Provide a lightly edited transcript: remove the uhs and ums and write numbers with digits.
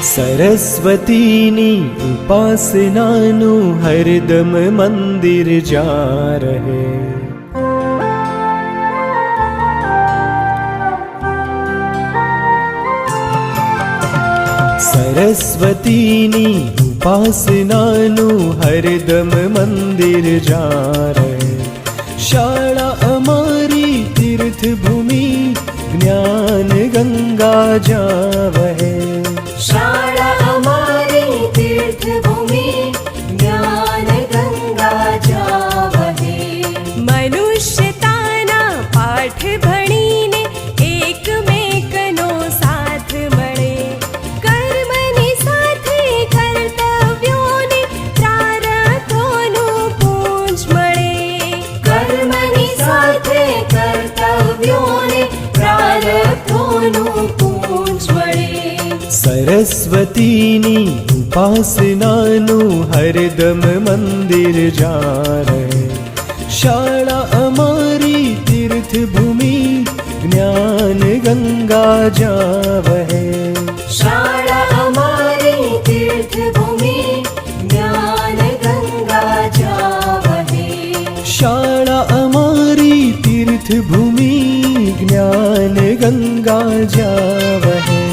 सरस्वतीनी उपासनानु हरदम मंदिर जा रहे। सरस्वतीनी उपासनानु हरदम मंदिर जा रहे। शाळा अमारी तीर्थ भूमि ज्ञान गंगा जावहे। शाळा अमारी तीर्थ भूमि ज्ञान गंगा जावहे। मनुष्यताना पाठ भणीने एकमेकनो साथ मळे। कर्मनी साथे कर्तव्योने प्रारब्धोनुं पूंज मळे। कर्मनी साथे कर्तव्योने प्रारब्धोनुं पूंज मळे। सरस्वतीनी उपासनानु हरदम मंदिर जा रहे। शाळा अमारी तीर्थ भूमि ज्ञान गंगा जावहे। शाळा अमारी तीर्थ भूमि ज्ञान गंगा जावहे। शाळा अमारी तीर्थ भूमि ज्ञान गंगा जावहे।